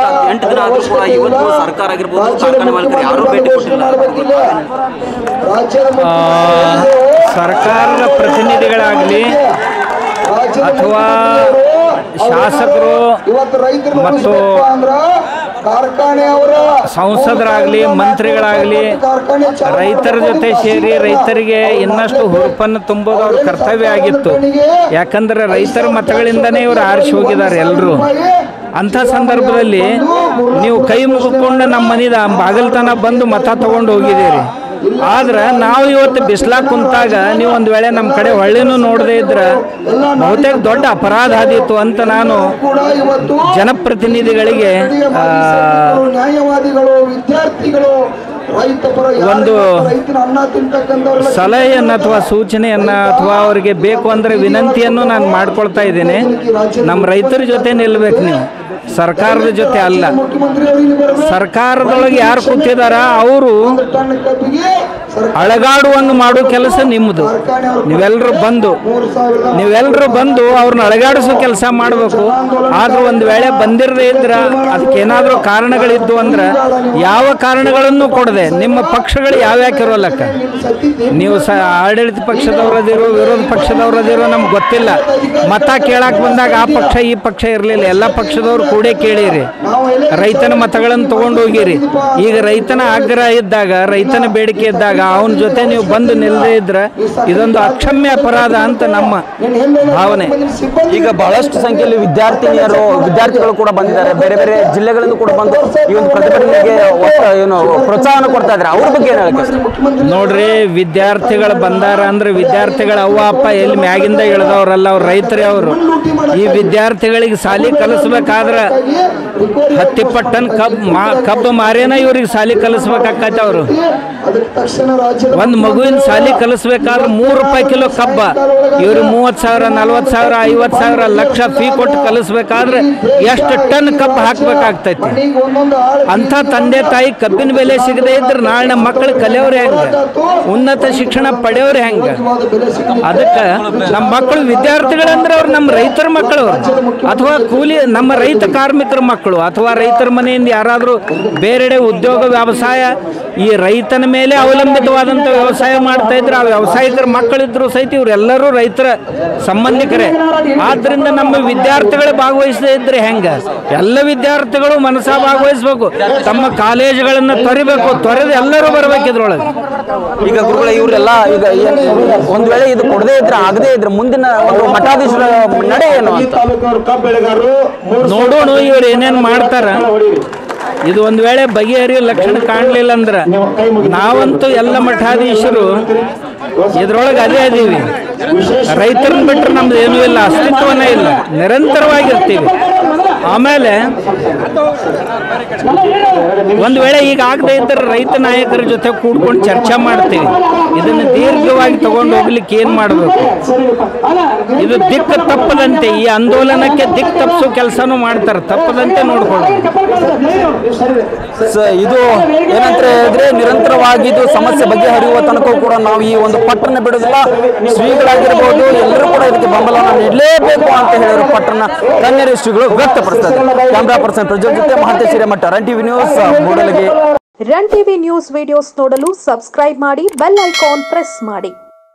8 ದಿನ ಆದರೂ ಕೂಡ ಇವತ್ತು ಸರ್ಕಾರ ಆಗಿರ್ಬೋದು ಕಾರ್ಖಾನೆ ಮಾಲೀಕರು ಯಾರೂ ಭೇಟಿ ಕೊಟ್ಟಿಲ್ಲ. ಸರ್ಕಾರದ ಪ್ರತಿನಿಧಿಗಳಾಗಲಿ ಅಥವಾ ಶಾಸಕರು ಮತ್ತು ಸಂಸದರಾಗಲಿ ಮಂತ್ರಿಗಳಾಗಲಿ ರೈತರ ಜೊತೆ ಸೇರಿ ರೈತರಿಗೆ ಇನ್ನಷ್ಟು ಹುರುಪನ್ನು ತುಂಬೋದು ಅವ್ರ ಕರ್ತವ್ಯ ಆಗಿತ್ತು. ಯಾಕಂದರೆ ರೈತರ ಮತಗಳಿಂದನೇ ಇವರು ಆರಿಸಿ ಹೋಗಿದ್ದಾರೆ ಎಲ್ಲರೂ. ಅಂಥ ಸಂದರ್ಭದಲ್ಲಿ ನೀವು ಕೈ ಮುಗಿಕೊಂಡು ನಮ್ಮ ಮನೆದ ಬಾಗಿಲ್ತನ ಬಂದು ಮತ ತಗೊಂಡು ಹೋಗಿದ್ದೀರಿ. ಆದ್ರೆ ನಾವು ಇವತ್ತು ಬಿಸ್ಲಾಗ ಕುಂತಾಗ ನೀವು ಒಂದು ವೇಳೆ ನಮ್ಮ ಕಡೆ ಹೊಳ್ಳಿನೂ ನೋಡದೇ ಇದ್ರೆ ಬಹುತೇಕ ದೊಡ್ಡ ಅಪರಾಧ ಆದೀತು ಅಂತ ನಾನು ಜನಪ್ರತಿನಿಧಿಗಳಿಗೆ ಒಂದು ಸಲಹೆಯನ್ನು ಅಥವಾ ಸೂಚನೆಯನ್ನು ಅಥವಾ ಅವರಿಗೆ ಬೇಕು ಅಂದರೆ ವಿನಂತಿಯನ್ನು ನಾನು ಮಾಡ್ಕೊಳ್ತಾ ಇದ್ದೇನೆ. ನಮ್ಮ ರೈತರ ಜೊತೆ ನಿಲ್ಲಬೇಕು ನೀವು, ಸರ್ಕಾರದ ಜೊತೆ ಅಲ್ಲ. ಸರ್ಕಾರದೊಳಗೆ ಯಾರು ಕೂತಿದಾರ ಅವರು ಅಳಗಾಡುವಂಗೆ ಮಾಡೋ ಕೆಲಸ ನಿಮ್ಮದು. ನೀವೆಲ್ಲರೂ ಬಂದು ಅವ್ರನ್ನ ಅಳಗಾಡಿಸೋ ಕೆಲಸ ಮಾಡಬೇಕು. ಆದ್ರೆ ಒಂದು ವೇಳೆ ಬಂದಿರದೇ ಇದ್ರೆ ಅದಕ್ಕೇನಾದರೂ ಕಾರಣಗಳಿದ್ದು ಅಂದ್ರೆ ಯಾವ ಕಾರಣಗಳನ್ನು ಕೊಡದೆ ನಿಮ್ಮ ಪಕ್ಷಗಳು ಯಾವ್ಯಾಕಿರೋಲ್ಲಕ್ಕ, ನೀವು ಆಡಳಿತ ಪಕ್ಷದವರದಿರೋ ವಿರೋಧ ಪಕ್ಷದವರದಿರೋ ನಮ್ಗೆ ಗೊತ್ತಿಲ್ಲ. ಮತ ಕೇಳಕ್ಕೆ ಬಂದಾಗ ಆ ಪಕ್ಷ ಈ ಪಕ್ಷ ಇರಲಿಲ್ಲ, ಎಲ್ಲ ಪಕ್ಷದವರು ಕೂಡ ಕೇಳಿರಿ, ರೈತನ ಮತಗಳನ್ನು ತಗೊಂಡು ಹೋಗಿರಿ. ಈಗ ರೈತನ ಆಗ್ರಹ ಇದ್ದಾಗ, ರೈತನ ಬೇಡಿಕೆ ಇದ್ದಾಗ ಅವನ ಜೊತೆ ನೀವು ಬಂದು ನಿಲ್ಲದೇ ಇದ್ರೆ ಇದೊಂದು ಅಕ್ಷಮ್ಯ ಅಪರಾಧ ಅಂತ ನಮ್ಮ ಭಾವನೆ. ಈಗ ಬಹಳಷ್ಟು ಸಂಖ್ಯೆಯಲ್ಲಿ ವಿದ್ಯಾರ್ಥಿಗಳು ಕೂಡ ಬಂದಿದ್ದಾರೆ, ಬೇರೆ ಬೇರೆ ಜಿಲ್ಲೆಗಳಿಂದ ಕೂಡ ಬಂದು ಈ ಒಂದು ಪ್ರತಿಭಟನೆಗೆ ಏನು ಪ್ರೋತ್ಸಾಹನ ಕೊಡ್ತಾ ಇದ್ದಾರೆ. ಅವ್ರ ಬಗ್ಗೆ ಏನು ಹೇಳಕ್ಕೆ? ನೋಡ್ರಿ, ವಿದ್ಯಾರ್ಥಿಗಳು ಬಂದಾರ ಅಂದ್ರೆ ವಿದ್ಯಾರ್ಥಿಗಳ ಅವ್ವ ಅಪ್ಪ ಎಲ್ಲಿ ಮ್ಯಾಗಿಂದ ಇಳಿದವ್ರಲ್ಲ, ಅವ್ರು ರೈತರೇ. ಅವರು ಈ ವಿದ್ಯಾರ್ಥಿಗಳಿಗೆ ಸಾಲಿ ಕಲಿಸ್ಬೇಕಾದ್ರೆ 10 ಟನ್ ಕಬ್ಬು ಮಾರೇನ ಇವ್ರಿಗೆ ಸಾಲಿ ಕಲಿಸ್ಬೇಕಾಕೈತೆ. ಅವರು ಒಂದು ಮಗುವಿನ ಸಾಲಿ ಕಲಿಸ್ಬೇಕಾದ್ರೆ 3 ರೂಪಾಯಿ ಕಿಲೋ ಕಬ್ಬ, ಇವ್ರು 30,000 40,000 50,000 ಲಕ್ಷ ಫೀ ಕೊಟ್ಟು ಕಲಿಸ್ಬೇಕಾದ್ರೆ ಎಷ್ಟು ಟನ್ ಕಬ್ಬು ಹಾಕ್ಬೇಕಾಗ್ತೈತಿ. ಅಂಥ ತಂದೆ ತಾಯಿ ಕಬ್ಬಿನ ಬೆಲೆ ಸಿಗದೆ ಇದ್ರೆ ನಾಳೆ ಮಕ್ಕಳು ಕಲಿಯೋರು ಹೆಂಗೆ, ಉನ್ನತ ಶಿಕ್ಷಣ ಪಡೆಯೋರು ಹೆಂಗೆ? ಅದಕ್ಕೆ ನಮ್ಮ ಮಕ್ಕಳು ವಿದ್ಯಾರ್ಥಿಗಳಂದ್ರೆ ಅವ್ರು ನಮ್ಮ ರೈತರ ಮಕ್ಕಳು ಅಥವಾ ಕೂಲಿ ನಮ್ಮ ರೈತ ಕಾರ್ಮಿಕರ ಮಕ್ಕಳು ಅಥವಾ ರೈತರ ಮನೆಯಿಂದ ಯಾರಾದರೂ ಬೇರೆಡೆ ಉದ್ಯೋಗ ವ್ಯವಸಾಯ ಈ ರೈತನ ಮೇಲೆ ಅವಲಂಬಿತವಾದಂಥ ವ್ಯವಸಾಯ ಮಾಡ್ತಾ ಇದ್ರೆ ಆ ವ್ಯವಸಾಯಿಕರ ಮಕ್ಕಳಿದ್ರು ಸಹಿತ ಇವರೆಲ್ಲರೂ ರೈತರ ಸಂಬಂಧಿಕರೇ. ಆದ್ದರಿಂದ ನಮ್ಮ ವಿದ್ಯಾರ್ಥಿಗಳು ಭಾಗವಹಿಸದೇ ಇದ್ರೆ ಹೆಂಗೆ? ಎಲ್ಲ ವಿದ್ಯಾರ್ಥಿಗಳು ಮನಸ್ಸ ಭಾಗವಹಿಸ್ಬೇಕು, ತಮ್ಮ ಕಾಲೇಜುಗಳನ್ನು ತೊರಿಬೇಕು, ತೊರೆದು ಎಲ್ಲರೂ ಬರ್ಬೇಕು ಇದ್ರೊಳಗೆ. ಈಗ ಗುರುಗಳ ಇವರೆಲ್ಲ ಈಗ ಒಂದು ವೇಳೆ ಇದು ಕೊಡದೇ ಇದ್ರೆ ಆಗದೇ ಇದ್ರೆ ಮುಂದಿನ ಒಂದು ಮಠಾಧೀಶರ ನಡೆ ಏನು ನೋಡೋಣ, ಇವ್ರು ಏನೇನು ಮಾಡ್ತಾರ. ಇದು ಒಂದು ವೇಳೆ ಬಗೆಹರಿಯೋ ಲಕ್ಷಣ ಕಾಣಲಿಲ್ಲ ಅಂದ್ರೆ ನಾವಂತೂ ಎಲ್ಲ ಮಠಾಧೀಶರು ಇದ್ರೊಳಗೆ ಅದೇ ಅದೀವಿ. ರೈತರನ್ನ ಬಿಟ್ಟರೆ ನಮ್ದು ಏನೂ ಇಲ್ಲ, ಅಸ್ತಿತ್ವನೇ ಇಲ್ಲ, ನಿರಂತರವಾಗಿರ್ತೀವಿ. ಆಮೇಲೆ ಒಂದು ವೇಳೆ ಈಗ ಆಗದೆ ಇದ್ದರೆ ರೈತ ನಾಯಕರ ಜೊತೆ ಕೂಡ್ಕೊಂಡು ಚರ್ಚೆ ಮಾಡ್ತೀವಿ. ಇದನ್ನು ದೀರ್ಘವಾಗಿ ತಗೊಂಡು ಹೋಗ್ಲಿಕ್ಕೆ ಏನು ಮಾಡಬೇಕು? ಇದು ದಿಕ್ಕು ತಪ್ಪದಂತೆ, ಈ ಆಂದೋಲನಕ್ಕೆ ದಿಕ್ಕು ತಪ್ಪಿಸೋ ಕೆಲಸನೂ ಮಾಡ್ತಾರೆ, ತಪ್ಪದಂತೆ ನೋಡ್ಕೊಳ್ಳೋದು. ಇದು ಏನಂತ ಹೇಳಿದ್ರೆ ನಿರಂತರವಾಗಿ ಇದು ಸಮಸ್ಯೆ ಬಗೆಹರಿಯುವ ತನಕ ಕೂಡ ನಾವು ಈ ಒಂದು ಪಟ್ಟಣ ಬಿಡುವುದಿಲ್ಲ. ಶ್ರೀಗಳಾಗಿರ್ಬೋದು ಎಲ್ಲರೂ ಕೂಡ ಇದಕ್ಕೆ ಬೆಂಬಲವನ್ನು ನೀಡಲೇಬೇಕು ಅಂತ ಹೇಳಿದ್ರು ಪಟ್ಟಣ ಕನ್ಯರಿ ಶ್ರೀಗಳು ವ್ಯಕ್ತಪಡಿಸ್ತಾರೆ. ಕ್ಯಾಮ್ರಾ ಪರ್ಸನ್ ಪ್ರಜ್ವಲ್ ಜೊತೆ Mahantesh Hiremath, run TV news, Mudalagi. Run TV news videos ನೋಡಲು ಸಬ್ಸ್ಕ್ರೈಬ್ ಮಾಡಿ, ಬೆಲ್ ಐಕಾನ್ ಪ್ರೆಸ್ ಮಾಡಿ.